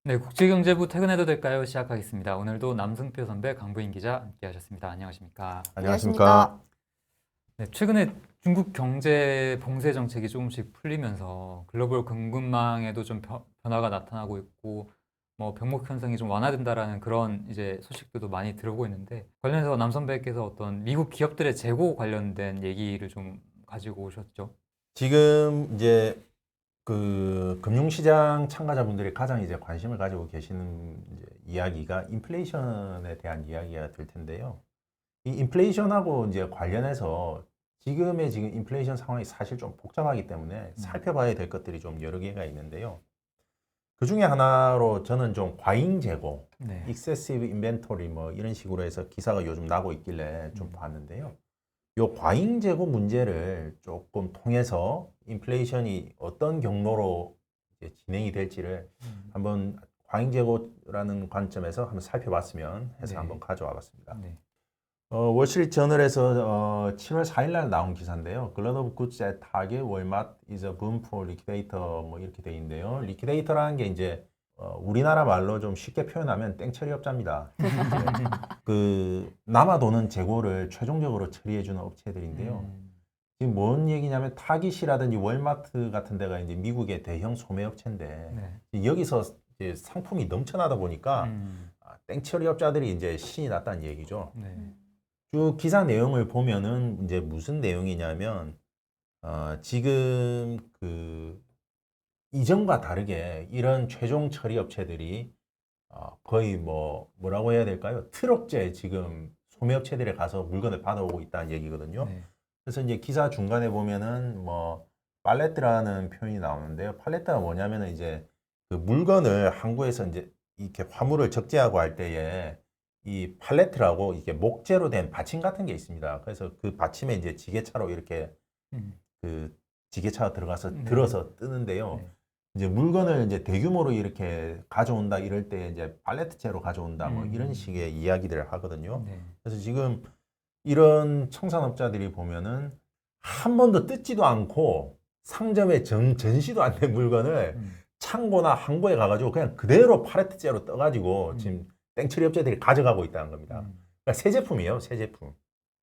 네, 국제경제부 퇴근해도 될까요? 시작하겠습니다. 오늘도 남승표 선배, 강부인 기자 함께하셨습니다. 안녕하십니까? 안녕하십니까. 네, 최근에 중국 경제 봉쇄 정책이 조금씩 풀리면서 글로벌 공급망에도 좀 변화가 나타나고 있고, 뭐 병목 현상이 좀 완화된다라는 그런 이제 소식들도 많이 들어오고 있는데, 관련해서 남 선배께서 어떤 미국 기업들의 재고 관련된 얘기를 좀 가지고 오셨죠? 지금 이제 그 금융시장 참가자분들이 가장 이제 관심을 가지고 계시는 이제 이야기가 인플레이션에 대한 이야기가 될 텐데요. 이 인플레이션하고 이제 관련해서 지금 인플레이션 상황이 사실 좀 복잡하기 때문에 살펴봐야 될 것들이 좀 여러 개가 있는데요. 그 중에 하나로 저는 좀 과잉 재고, 네. excessive inventory 뭐 이런 식으로 해서 기사가 요즘 나고 있길래 좀 봤는데요. 요 과잉 재고 문제를 조금 통해서 인플레이션이 어떤 경로로 이제 진행이 될지를 한번 과잉 재고라는 관점에서 한번 살펴봤으면 해서 네. 한번 가져와 봤습니다. 네. 월스트리트 저널에서 7월 4일 날 나온 기사인데요. Glut of goods at Target, Walmart is a boom for liquidator 뭐 이렇게 돼 있는데요. 리퀴데이터라는 게 이제 우리나라 말로 좀 쉽게 표현하면 땡처리업자입니다. 그 남아도는 재고를 최종적으로 처리해주는 업체들인데요. 지금 뭔 얘기냐면 타깃이라든지 월마트 같은 데가 이제 미국의 대형 소매업체인데 네. 여기서 이제 상품이 넘쳐나다 보니까 음. 땡처리업자들이 이제 신이 났다는 얘기죠. 네. 쭉 기사 내용을 보면은 이제 무슨 내용이냐면 지금 그 이전과 다르게 이런 최종 처리 업체들이 거의 뭐라고 해야 될까요? 트럭째 지금 소매업체들에 가서 물건을 받아오고 있다는 얘기거든요. 네. 그래서 이제 기사 중간에 보면은 뭐 팔레트라는 표현이 나오는데요. 팔레트가 뭐냐면은 이제 그 물건을 항구에서 이제 이렇게 화물을 적재하고 할 때에 이 팔레트라고 이게 목재로 된 받침 같은 게 있습니다. 그래서 그 받침에 이제 지게차로 이렇게 음. 그 지게차가 들어가서 네. 들어서 뜨는데요. 네. 이제 물건을 이제 대규모로 이렇게 가져온다 이럴 때 이제 팔레트째로 가져온다 뭐 이런 식의 이야기들을 하거든요. 네. 그래서 지금 이런 청산업자들이 보면은 한 번도 뜯지도 않고 상점에 전시도 안 된 물건을 창고나 항구에 가가지고 그냥 그대로 팔레트째로 떠가지고 지금 땡처리 업체들이 가져가고 있다는 겁니다. 그러니까 새 제품이에요, 새 제품.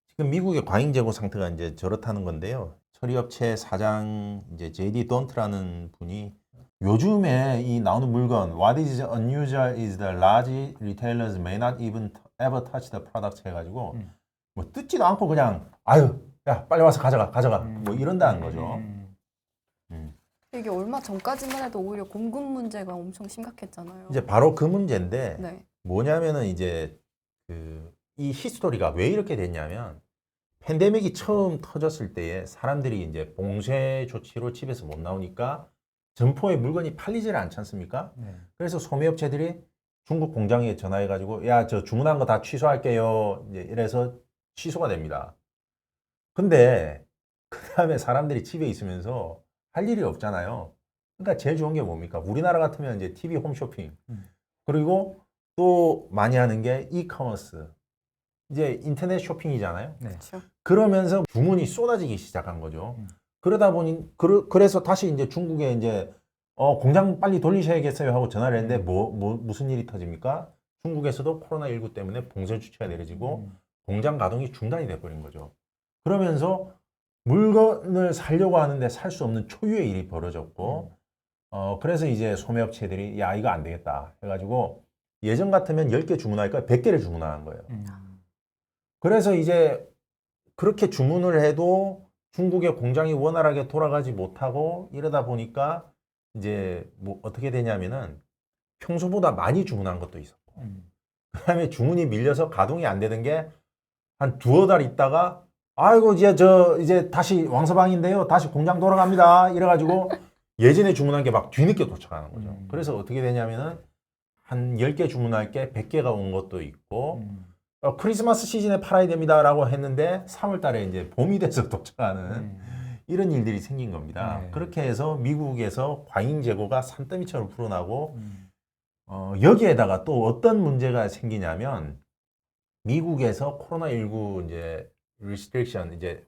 지금 미국의 과잉 재고 상태가 이제 저렇다는 건데요. 처리업체 사장 이제 JD 돈트라는 분이 요즘에 이 나오는 물건 What is unusual is the large retailers may not even ever touch the product 해가지고 뭐 뜯지도 않고 그냥 아유 야 빨리 와서 가져가 뭐 이런다는 거죠. 음. 이게 얼마 전까지만 해도 오히려 공급 문제가 엄청 심각했잖아요. 이제 바로 그 문제인데 네. 뭐냐면은 이제 이 히스토리가 왜 이렇게 됐냐면 팬데믹이 처음 터졌을 때에 사람들이 이제 봉쇄 조치로 집에서 못 나오니까 점포에 물건이 팔리질 않지 않습니까? 네. 그래서 소매업체들이 중국 공장에 전화해가지고 야, 저 주문한 거 다 취소할게요. 이제 이래서 취소가 됩니다. 근데 그 다음에 사람들이 집에 있으면서 할 일이 없잖아요. 그러니까 제일 좋은 게 뭡니까? 우리나라 같으면 이제 TV 홈쇼핑. 그리고 또 많이 하는 게 이커머스. 이제 인터넷 쇼핑이잖아요. 네. 그렇죠. 그러면서 주문이 쏟아지기 시작한 거죠. 그러다 보니 그래서 다시 이제 중국에 이제 공장 빨리 돌리셔야겠어요 하고 전화를 했는데 무슨 일이 터집니까? 중국에서도 코로나19 때문에 봉쇄 조치가 내려지고 공장 가동이 중단이 돼 버린 거죠. 그러면서 물건을 사려고 하는데 살 수 없는 초유의 일이 벌어졌고 그래서 이제 소매업체들이 야 이거 안 되겠다 해가지고 예전 같으면 10개 주문하니까 100개를 주문하는 거예요. 그래서 이제 그렇게 주문을 해도 중국의 공장이 원활하게 돌아가지 못하고 이러다 보니까 이제 뭐 어떻게 되냐면은 평소보다 많이 주문한 것도 있었고 그다음에 주문이 밀려서 가동이 안 되는 게 한 두어 달 있다가 아이고 이제 다시 왕서방인데요 다시 공장 돌아갑니다 이래가지고 예전에 주문한 게 막 뒤늦게 도착하는 거죠. 그래서 어떻게 되냐면은 한 10개 주문할 게 100개가 온 것도 있고 크리스마스 시즌에 팔아야 됩니다라고 했는데 3월 달에 이제 봄이 돼서 도착하는 이런 일들이 생긴 겁니다. 네. 그렇게 해서 미국에서 과잉 재고가 산더미처럼 불어나고 여기에다가 또 어떤 문제가 생기냐면 미국에서 코로나19 이제 restriction 이제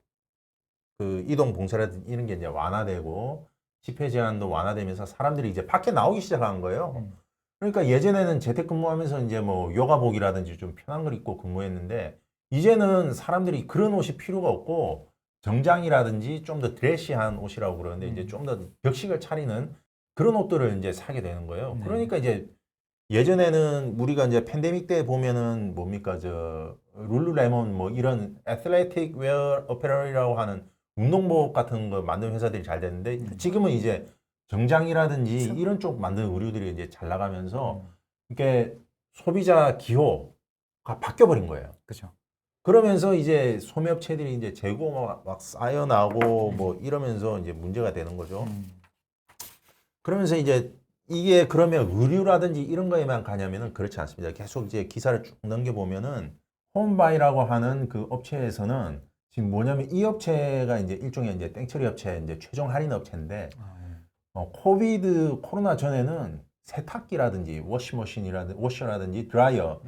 그 이동 봉쇄라든지 이런 게 이제 완화되고 집회 제한도 완화되면서 사람들이 이제 밖에 나오기 시작한 거예요. 그러니까 예전에는 재택근무하면서 이제 뭐 요가복이라든지 좀 편한 걸 입고 근무했는데 이제는 사람들이 그런 옷이 필요가 없고 정장이라든지 좀 더 드레시한 옷이라고 그러는데 이제 좀 더 격식을 차리는 그런 옷들을 이제 사게 되는 거예요. 네. 그러니까 이제 예전에는 우리가 이제 팬데믹 때 보면은 뭡니까 저 룰루레몬 뭐 이런 애틀레틱 웨어 어페럴이라고 하는 운동복 같은 거 만드는 회사들이 잘 됐는데 지금은 이제 정장이라든지 그쵸. 이런 쪽 만드는 의류들이 이제 잘 나가면서 이게 소비자 기호가 바뀌어 버린 거예요. 그죠. 그러면서 이제 소매업체들이 이제 재고가 막 쌓여나고 뭐 이러면서 이제 문제가 되는 거죠. 그러면서 이제 이게 그러면 의류라든지 이런 거에만 가냐면은 그렇지 않습니다. 계속 이제 기사를 쭉 넘겨보면은 홈바이라고 하는 그 업체에서는 지금 뭐냐면 이 업체가 이제 일종의 이제 땡처리 업체, 이제 최종 할인 업체인데 코비드 코로나 전에는 세탁기라든지 워셔라든지 드라이어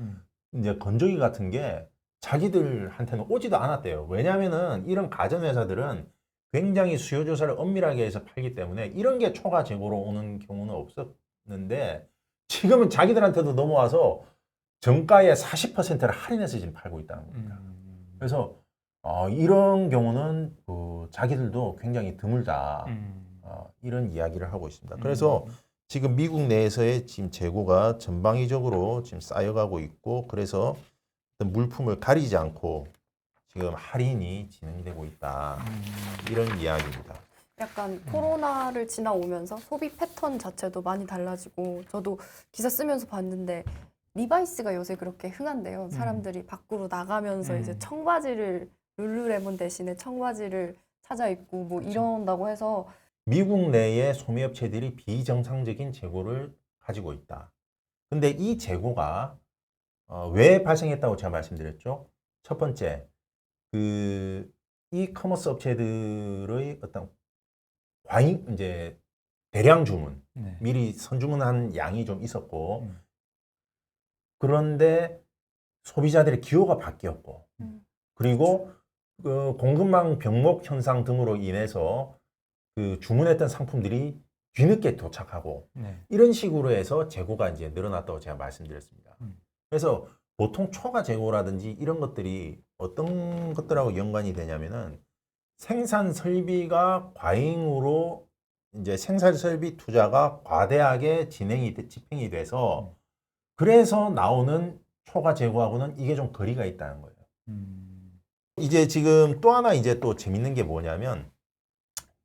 이제 건조기 같은 게 자기들한테는 오지도 않았대요. 왜냐면은 이런 가전 회사들은 굉장히 수요 조사를 엄밀하게 해서 팔기 때문에 이런 게 초과 재고로 오는 경우는 없었는데 지금은 자기들한테도 넘어와서 정가의 40%를 할인해서 지금 팔고 있다는 겁니다. 그래서 이런 경우는 그 자기들도 굉장히 드물다. 이런 이야기를 하고 있습니다. 그래서 지금 미국 내에서의 지금 재고가 전방위적으로 지금 쌓여가고 있고 그래서 어떤 물품을 가리지 않고 지금 할인이 진행되고 있다. 이런 이야기입니다. 약간 코로나를 지나오면서 소비 패턴 자체도 많이 달라지고 저도 기사 쓰면서 봤는데 리바이스가 요새 그렇게 흥한데요. 사람들이 밖으로 나가면서 이제 청바지를 룰루레몬 대신에 청바지를 찾아 입고 뭐 이런다고 해서 미국 내의 소매업체들이 비정상적인 재고를 가지고 있다. 근데 이 재고가 왜 발생했다고 제가 말씀드렸죠? 첫 번째, 그 이커머스 업체들의 어떤 과잉 이제 대량 주문, 네. 미리 선주문한 양이 좀 있었고, 그런데 소비자들의 기호가 바뀌었고, 그리고 그 공급망 병목 현상 등으로 인해서 그 주문했던 상품들이 뒤늦게 도착하고 네. 이런 식으로 해서 재고가 이제 늘어났다고 제가 말씀드렸습니다. 그래서 보통 초과 재고라든지 이런 것들이 어떤 것들하고 연관이 되냐면은 생산 설비가 과잉으로 이제 생산 설비 투자가 과대하게 집행이 돼서 그래서 나오는 초과 재고하고는 이게 좀 거리가 있다는 거예요. 이제 지금 또 하나 이제 또 재밌는 게 뭐냐면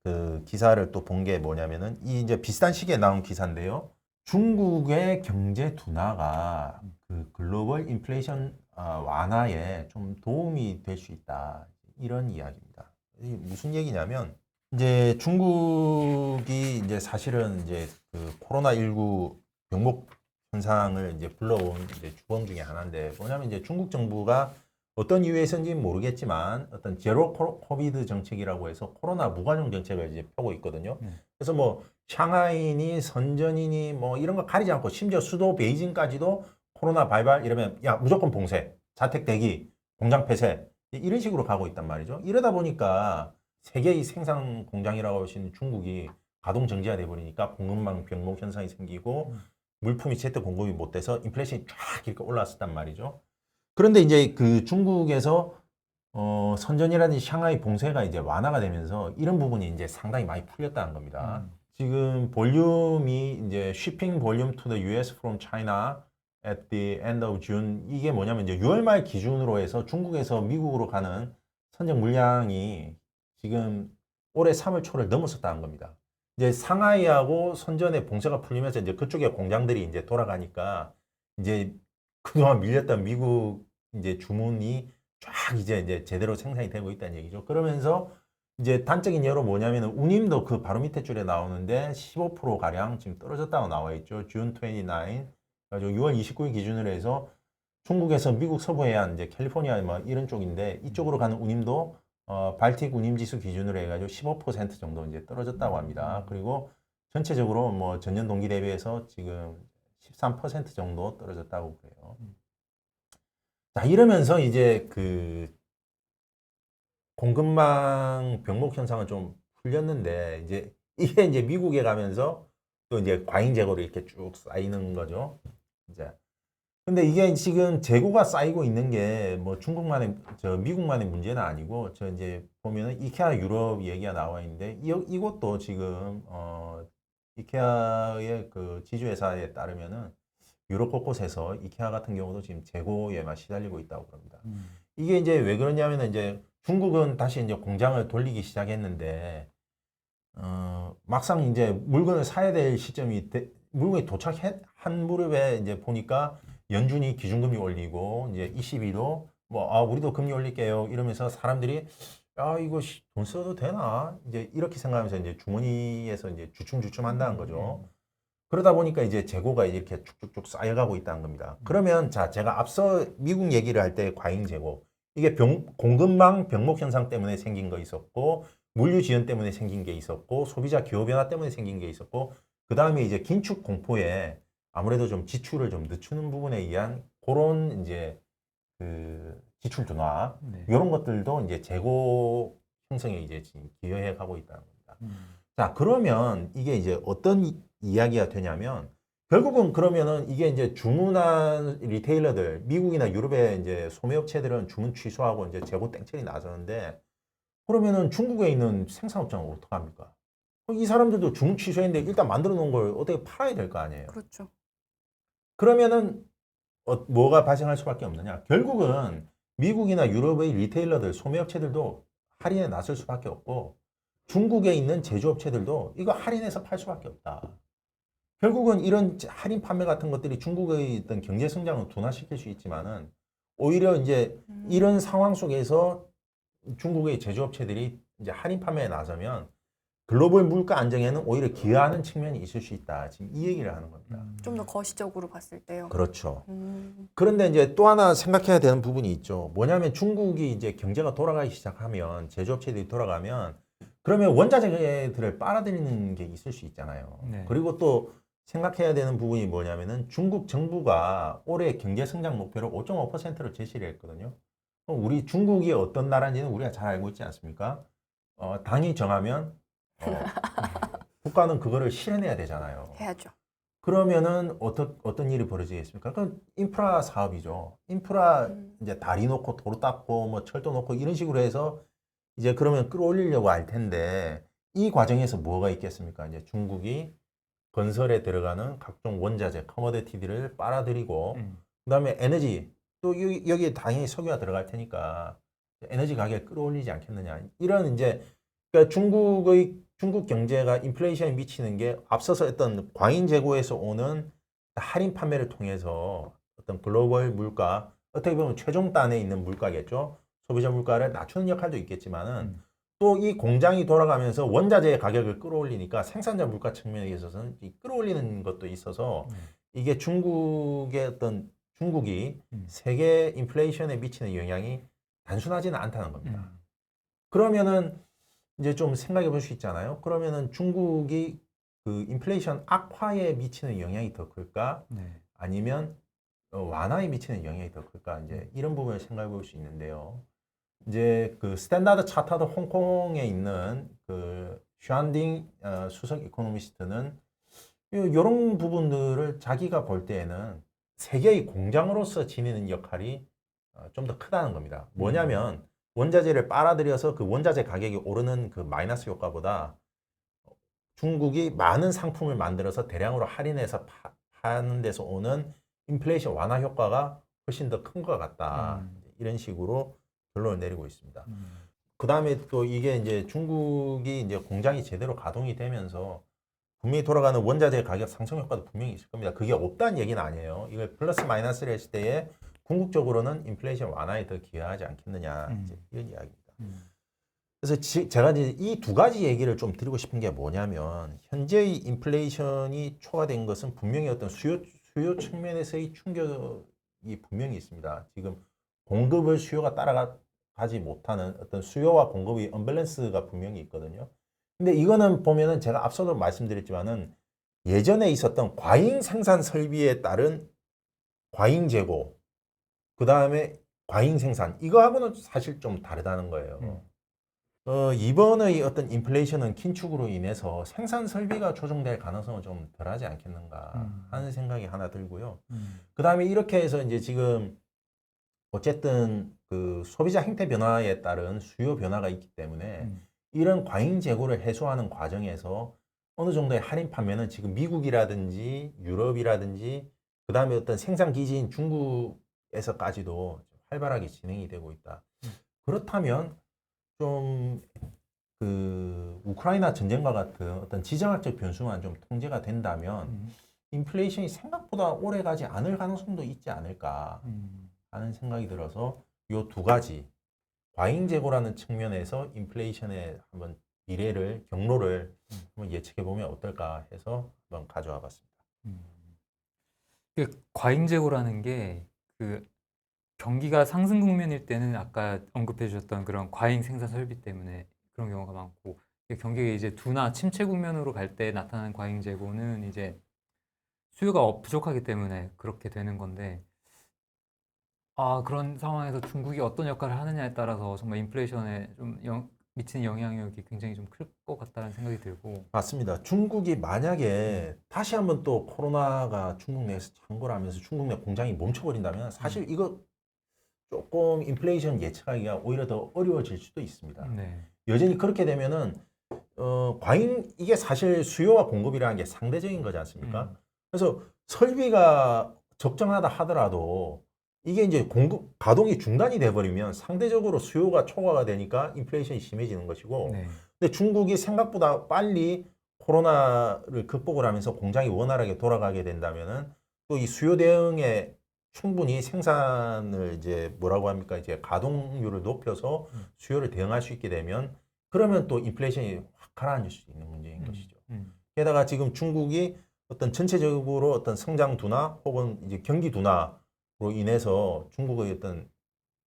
그 기사를 또 본 게 뭐냐면은 이 이제 비슷한 시기에 나온 기사인데요. 중국의 경제 둔화가 그 글로벌 인플레이션 완화에 좀 도움이 될 수 있다. 이런 이야기입니다. 이게 무슨 얘기냐면 이제 중국이 이제 사실은 이제 그 코로나19 병목 현상을 이제 불러온 이제 주범 중에 하나인데 뭐냐면 이제 중국 정부가 어떤 이유에서인지는 모르겠지만 어떤 제로 코비드 정책이라고 해서 코로나 무관용 정책을 이제 펴고 있거든요. 그래서 뭐 샹하이니 선전이니 뭐 이런 거 가리지 않고 심지어 수도 베이징까지도 코로나 발발 이러면 야 무조건 봉쇄, 자택 대기, 공장 폐쇄 이런 식으로 가고 있단 말이죠. 이러다 보니까 세계의 생산 공장이라고 할 수 있는 중국이 가동 정지가 돼 버리니까 공급망 병목 현상이 생기고 물품이 제때 공급이 못 돼서 인플레이션이 쫙 이렇게 올랐었단 말이죠. 그런데 이제 그 중국에서 선전이라든지 샹하이 봉쇄가 이제 완화가 되면서 이런 부분이 이제 상당히 많이 풀렸다는 겁니다. 지금 볼륨이 이제 shipping volume to the US from China at the end of June 이게 뭐냐면 이제 6월 말 기준으로 해서 중국에서 미국으로 가는 선적 물량이 지금 올해 3월 초를 넘었었다는 겁니다. 이제 상하이하고 선전의 봉쇄가 풀리면서 이제 그쪽에 공장들이 이제 돌아가니까 이제 그동안 밀렸던 미국 이제 주문이 쫙 이제 제대로 생산이 되고 있다는 얘기죠. 그러면서 이제 단적인 예로 뭐냐면은 운임도 그 바로 밑에 줄에 나오는데 15% 가량 지금 떨어졌다고 나와 있죠. June 29. 그래서 6월 29일 기준으로 해서 중국에서 미국 서부 해안 이제 캘리포니아 뭐 이런 쪽인데 이쪽으로 가는 운임도 발틱 운임 지수 기준으로 해가지고 15% 정도 이제 떨어졌다고 합니다. 그리고 전체적으로 뭐 전년 동기 대비해서 지금 13% 정도 떨어졌다고 그래요. 자, 이러면서 이제 그 공급망 병목 현상은 좀 풀렸는데 이제 이게 이제 미국에 가면서 또 이제 과잉 재고로 이렇게 쭉 쌓이는 거죠. 이제 근데 이게 지금 재고가 쌓이고 있는 게 뭐 중국만의 미국만의 문제는 아니고 저 이제 보면은 이케아 유럽 얘기가 나와 있는데 이것도 지금 이케아의 그 지주회사에 따르면은 유럽 곳곳에서 이케아 같은 경우도 지금 재고에만 시달리고 있다고 그럽니다. 이게 이제 왜 그러냐면은 이제 중국은 다시 이제 공장을 돌리기 시작했는데 막상 이제 물건을 사야 될 시점이 물건이 도착한 무렵에 이제 보니까 연준이 기준금리 올리고 이제 ECB도 뭐 우리도 금리 올릴게요 이러면서 사람들이 이거 돈 써도 되나 이제 이렇게 생각하면서 이제 주머니에서 이제 주춤주춤 한다는 거죠. 그러다 보니까 이제 재고가 이렇게 쭉쭉쭉 쌓여가고 있다는 겁니다. 그러면 자 제가 앞서 미국 얘기를 할 때 과잉 재고 이게 공급망 병목 현상 때문에 생긴 거 있었고 물류 지연 때문에 생긴 게 있었고 소비자 기호 변화 때문에 생긴 게 있었고 그 다음에 이제 긴축 공포에 아무래도 좀 지출을 좀 늦추는 부분에 의한 그런 이제 그 지출 둔화 네. 이런 것들도 이제 재고 형성에 이제 지금 기여해 가고 있다는 겁니다. 자 그러면 이게 이제 어떤 이야기가 되냐면 결국은 그러면은 이게 이제 주문한 리테일러들 미국이나 유럽의 이제 소매업체들은 주문 취소하고 이제 재고 땡처리 나서는데 그러면은 중국에 있는 생산업자는 어떡합니까? 이 사람들도 주문 취소했는데 일단 만들어 놓은 걸 어떻게 팔아야 될 거 아니에요. 그렇죠. 그러면은 뭐가 발생할 수밖에 없느냐? 결국은 미국이나 유럽의 리테일러들, 소매업체들도 할인에 나설 수밖에 없고 중국에 있는 제조업체들도 이거 할인해서 팔 수밖에 없다. 결국은 이런 할인 판매 같은 것들이 중국의 어떤 경제 성장을 둔화시킬 수 있지만은 오히려 이제 이런 상황 속에서 중국의 제조업체들이 이제 할인 판매에 나서면 글로벌 물가 안정에는 오히려 기여하는 측면이 있을 수 있다. 지금 이 얘기를 하는 겁니다. 좀 더 거시적으로 봤을 때요. 그렇죠. 음, 그런데 이제 또 하나 생각해야 되는 부분이 있죠. 뭐냐면 중국이 이제 경제가 돌아가기 시작하면 제조업체들이 돌아가면 그러면 원자재들을 빨아들이는 게 있을 수 있잖아요. 네. 그리고 또 생각해야 되는 부분이 뭐냐면은 중국 정부가 올해 경제 성장 목표를 5.5%로 제시를 했거든요. 그럼 우리 중국이 어떤 나라인지는 우리가 잘 알고 있지 않습니까? 당이 정하면 국가는 그거를 실현해야 되잖아요. 해야죠. 그러면은 어떤 일이 벌어지겠습니까? 그건 인프라 사업이죠. 인프라 이제 다리 놓고 도로 닦고 뭐 철도 놓고 이런 식으로 해서 이제 그러면 끌어올리려고 할 텐데 이 과정에서 뭐가 있겠습니까? 이제 중국이 건설에 들어가는 각종 원자재, 커머디티들을 빨아들이고 그다음에 에너지 또 여기에 당연히 석유가 들어갈 테니까 에너지 가격 끌어올리지 않겠느냐. 이런 이제 그러니까 중국 경제가 인플레이션에 미치는 게 앞서서 어떤 과잉 재고에서 오는 할인 판매를 통해서 어떤 글로벌 물가 어떻게 보면 최종단에 있는 물가겠죠. 소비자 물가를 낮추는 역할도 있겠지만은 또 이 공장이 돌아가면서 원자재의 가격을 끌어올리니까 생산자 물가 측면에 있어서는 이 끌어올리는 것도 있어서 이게 중국이 세계 인플레이션에 미치는 영향이 단순하지는 않다는 겁니다. 그러면은 이제 좀 생각해 볼 수 있잖아요. 그러면은 중국이 그 인플레이션 악화에 미치는 영향이 더 클까? 네. 아니면 완화에 미치는 영향이 더 클까? 이제 이런 부분을 생각해 볼 수 있는데요. 이제 그 스탠다드 차타드 홍콩에 있는 그 슈안딩 수석 이코노미스트는 이런 부분들을 자기가 볼 때에는 세계의 공장으로서 지니는 역할이 좀 더 크다는 겁니다. 뭐냐면 원자재를 빨아들여서 그 원자재 가격이 오르는 그 마이너스 효과보다 중국이 많은 상품을 만들어서 대량으로 할인해서 파는 데서 오는 인플레이션 완화 효과가 훨씬 더 큰 것 같다. 이런 식으로 결론을 내리고 있습니다. 그 다음에 또 이게 이제 중국이 이제 공장이 제대로 가동이 되면서 분명히 돌아가는 원자재 가격 상승 효과도 분명히 있을 겁니다. 그게 없다는 얘기는 아니에요. 이걸 플러스 마이너스를 했을 때에 궁극적으로는 인플레이션 완화에 더 기여하지 않겠느냐 이제 이런 이야기입니다. 그래서 제가 이제 이 두 가지 얘기를 좀 드리고 싶은 게 뭐냐면 현재의 인플레이션이 초과된 것은 분명히 어떤 수요 측면에서의 충격이 분명히 있습니다. 지금 공급을 수요가 따라가지 못하는 어떤 수요와 공급의 언밸런스가 분명히 있거든요. 근데 이거는 보면은 제가 앞서도 말씀드렸지만은 예전에 있었던 과잉 생산 설비에 따른 과잉 재고, 그 다음에 과잉 생산, 이거하고는 사실 좀 다르다는 거예요. 이번의 어떤 인플레이션은 긴축으로 인해서 생산 설비가 조정될 가능성은 좀 덜하지 않겠는가 하는 생각이 하나 들고요. 그다음에 이렇게 해서 이제 지금 어쨌든 그 소비자 행태 변화에 따른 수요 변화가 있기 때문에 이런 과잉 재고를 해소하는 과정에서 어느 정도의 할인 판매는 지금 미국이라든지 유럽이라든지 그다음에 어떤 생산 기지인 중국에서까지도 활발하게 진행이 되고 있다. 그렇다면 좀 그 우크라이나 전쟁과 같은 어떤 지정학적 변수만 좀 통제가 된다면 인플레이션이 생각보다 오래 가지 않을 가능성도 있지 않을까 하는 생각이 들어서 이 두 가지 과잉 재고라는 측면에서 인플레이션의 한번 미래를 경로를 한번 예측해 보면 어떨까 해서 한번 가져와 봤습니다. 그 과잉 재고라는 게 그 경기가 상승 국면일 때는 아까 언급해 주셨던 그런 과잉 생산 설비 때문에 그런 경우가 많고 경기가 이제 둔화 침체 국면으로 갈 때 나타나는 과잉 재고는 이제 수요가 부족하기 때문에 그렇게 되는 건데 그런 상황에서 중국이 어떤 역할을 하느냐에 따라서 정말 인플레이션에 좀 미치는 영향력이 굉장히 좀 클 것 같다는 생각이 들고 맞습니다. 중국이 만약에 다시 한번 또 코로나가 중국 내에서 창궐 하면서 중국 내 공장이 멈춰버린다면 사실 이거 조금 인플레이션 예측하기가 오히려 더 어려워질 수도 있습니다. 네. 여전히 그렇게 되면은 과잉 이게 사실 수요와 공급이라는 게 상대적인 거지 않습니까? 그래서 설비가 적정하다 하더라도 이게 이제 공급 가동이 중단이 돼 버리면 상대적으로 수요가 초과가 되니까 인플레이션이 심해지는 것이고 네. 근데 중국이 생각보다 빨리 코로나를 극복을 하면서 공장이 원활하게 돌아가게 된다면은 또 이 수요 대응에 충분히 생산을 이제 뭐라고 합니까? 이제 가동률을 높여서 수요를 대응할 수 있게 되면 그러면 또 인플레이션이 확 가라앉을 수 있는 문제인 것이죠. 게다가 지금 중국이 어떤 전체적으로 어떤 성장 둔화 혹은 이제 경기 둔화로 인해서 중국의 어떤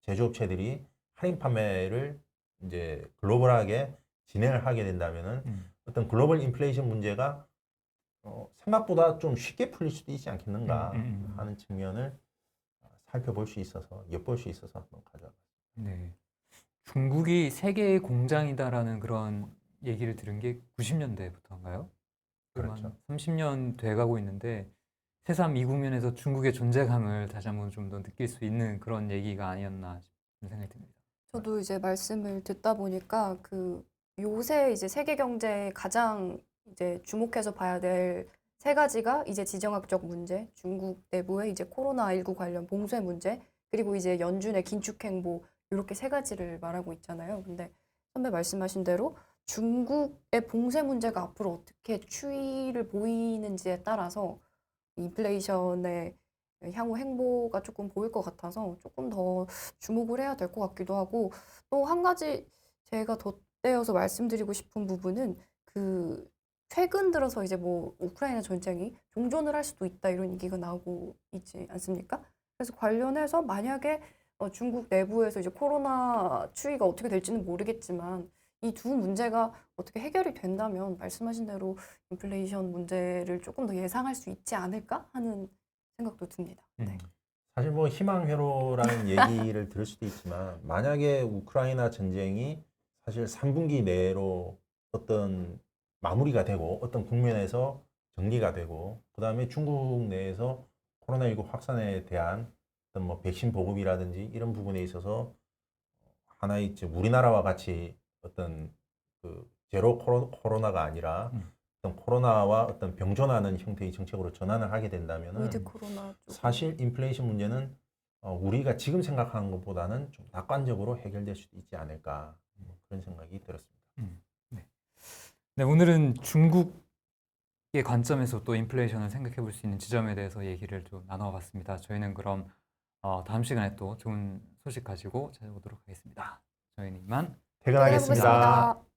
제조업체들이 할인 판매를 이제 글로벌하게 진행을 하게 된다면은 어떤 글로벌 인플레이션 문제가 생각보다 좀 쉽게 풀릴 수도 있지 않겠는가 하는 측면을 살펴볼 수 있어서 엿볼 수 있어서 한번 가져왔습니다. 네. 중국이 세계의 공장이다라는 그런 얘기를 들은 게 90년대부터인가요? 그렇죠. 30년 돼가고 있는데 새삼 이 국면에서 중국의 존재감을 다시 한번 좀 더 느낄 수 있는 그런 얘기가 아니었나 싶은 생각이 듭니다. 저도 이제 말씀을 듣다 보니까 그 요새 이제 세계 경제에 가장 이제 주목해서 봐야 될 세 가지가 이제 지정학적 문제, 중국 내부의 이제 코로나19 관련 봉쇄 문제, 그리고 이제 연준의 긴축 행보 이렇게 세 가지를 말하고 있잖아요. 근데 선배 말씀하신 대로 중국의 봉쇄 문제가 앞으로 어떻게 추이를 보이는지에 따라서 인플레이션의 향후 행보가 조금 보일 것 같아서 조금 더 주목을 해야 될 것 같기도 하고 또 한 가지 제가 덧대어서 말씀드리고 싶은 부분은 그 최근 들어서 이제 뭐 우크라이나 전쟁이 종전을 할 수도 있다 이런 얘기가 나오고 있지 않습니까? 그래서 관련해서 만약에 중국 내부에서 이제 코로나 추이가 어떻게 될지는 모르겠지만 이 두 문제가 어떻게 해결이 된다면 말씀하신 대로 인플레이션 문제를 조금 더 예상할 수 있지 않을까 하는 생각도 듭니다. 네. 사실 뭐 희망회로라는 얘기를 들을 수도 있지만 만약에 우크라이나 전쟁이 사실 3분기 내로 어떤 마무리가 되고 어떤 국면에서 정리가 되고 그다음에 중국 내에서 코로나19 확산에 대한 어떤 뭐 백신 보급이라든지 이런 부분에 있어서 하나의 이제 우리나라와 같이 어떤 그 제로 코로나가 아니라 어떤 코로나와 어떤 병존하는 형태의 정책으로 전환을 하게 된다면은 위드 코로나 쪽. 사실 인플레이션 문제는 우리가 지금 생각하는 것보다는 좀 낙관적으로 해결될 수도 있지 않을까 뭐 그런 생각이 들었습니다. 네. 네, 오늘은 중국의 관점에서 또 인플레이션을 생각해 볼 수 있는 지점에 대해서 얘기를 좀 나눠봤습니다. 저희는 그럼 다음 시간에 또 좋은 소식 가지고 찾아오도록 하겠습니다. 저희는 이만 퇴근하겠습니다. 퇴근해보겠습니다.